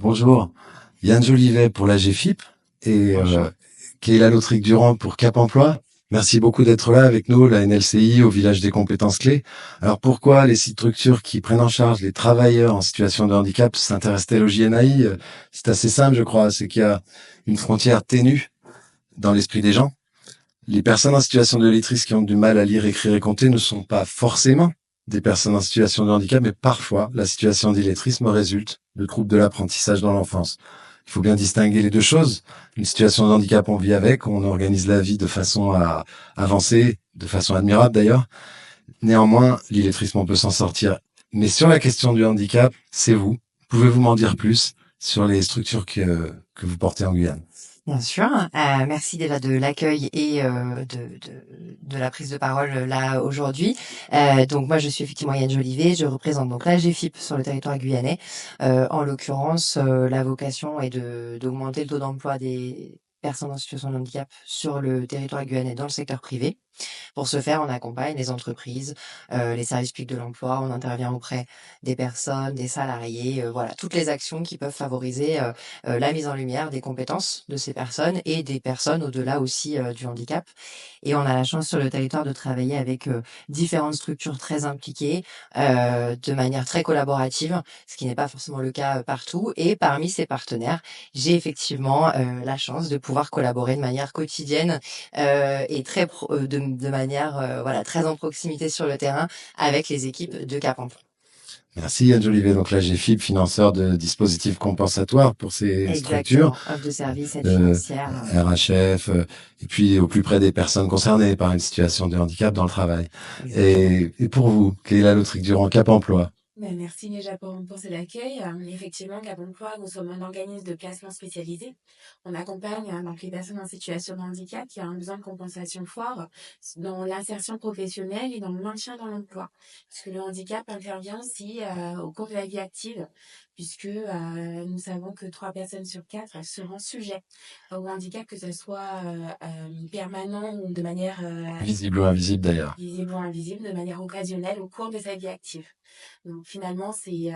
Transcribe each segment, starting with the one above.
Bonjour, Yann Jolivet pour la GFIP et Bonjour. Keila Lautric-Durand pour Cap Emploi. Merci beaucoup d'être là avec nous, la NLCI, au village des compétences clés. Alors pourquoi les structures qui prennent en charge les travailleurs en situation de handicap s'intéressent-elles au JNAI? C'est assez simple, je crois, c'est qu'il y a une frontière ténue dans l'esprit des gens. Les personnes en situation de lettrisme qui ont du mal à lire, écrire et compter ne sont pas forcément des personnes en situation de handicap, mais parfois la situation d'illettrisme résulte de troubles de l'apprentissage dans l'enfance. Il faut bien distinguer les deux choses. Une situation de handicap, on vit avec, on organise la vie de façon à avancer, de façon admirable d'ailleurs. Néanmoins, l'illettrisme, on peut s'en sortir. Mais sur la question du handicap, c'est vous. Pouvez-vous m'en dire plus sur les structures que vous portez en Guyane? Bien sûr. Merci déjà de l'accueil et de la prise de parole là aujourd'hui. Donc moi je suis effectivement Yann Jolivet, je représente donc la GFIP sur le territoire guyanais. En l'occurrence, la vocation est d'augmenter le taux d'emploi des personnes en situation de handicap sur le territoire guyanais dans le secteur privé. Pour ce faire, on accompagne les entreprises, les services publics de l'emploi, on intervient auprès des personnes, des salariés, voilà, toutes les actions qui peuvent favoriser la mise en lumière des compétences de ces personnes et des personnes au-delà aussi du handicap. Et on a la chance sur le territoire de travailler avec différentes structures très impliquées, de manière très collaborative, ce qui n'est pas forcément le cas partout. Et parmi ces partenaires, j'ai effectivement la chance de pouvoir collaborer de manière quotidienne et de manière voilà, très en proximité sur le terrain avec les équipes de Cap Emploi. Merci Yann Jolivet. Donc là, GFIP, financeur de dispositifs compensatoires pour ces structures, Exactement, offre de services, aide euh, financière. RHF, et puis au plus près des personnes concernées par une situation de handicap dans le travail. Exactement. Et pour vous, Keila Lautric-Durand, Cap Emploi? Ben, merci déjà pour cet accueil. Effectivement, Cap Emploi, nous sommes un organisme de placement spécialisé. On accompagne donc les personnes en situation de handicap qui ont un besoin de compensation fort dans l'insertion professionnelle et dans le maintien dans l'emploi. Parce que le handicap intervient aussi au cours de la vie active, puisque nous savons que 3 personnes sur 4 seront sujets au handicap, que ce soit permanent ou de manière Visible ou invisible d'ailleurs. visible ou invisible, de manière occasionnelle au cours de sa vie active. Donc finalement, c'est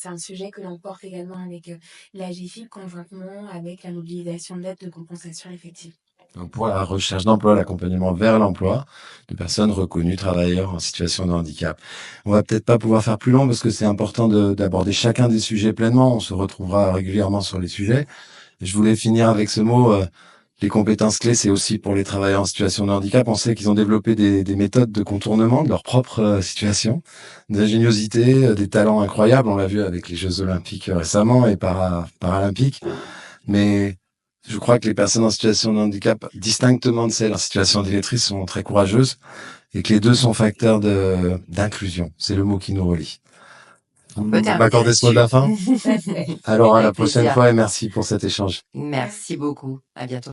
un sujet que l'on porte également avec la GFIP conjointement avec la mobilisation de l'aide de compensation effective. Donc pour la recherche d'emploi, l'accompagnement vers l'emploi de personnes reconnues travailleurs en situation de handicap. On va peut-être pas pouvoir faire plus long parce que c'est important d'aborder chacun des sujets pleinement. On se retrouvera régulièrement sur les sujets. Je voulais finir avec ce mot. Les compétences clés, c'est aussi pour les travailleurs en situation de handicap. On sait qu'ils ont développé des méthodes de contournement de leur propre situation, d'ingéniosité, des talents incroyables. On l'a vu avec les Jeux Olympiques récemment et Paralympiques. Mais je crois que les personnes en situation de handicap, distinctement de celles en situation d'illettrisme, sont très courageuses et que les deux sont facteurs d'inclusion. C'est le mot qui nous relie. On Vous peut terminer m'accordez ce mot de la fin? Tout à fait. Alors à la Avec prochaine plaisir. fois et merci pour cet échange. Merci beaucoup. À bientôt.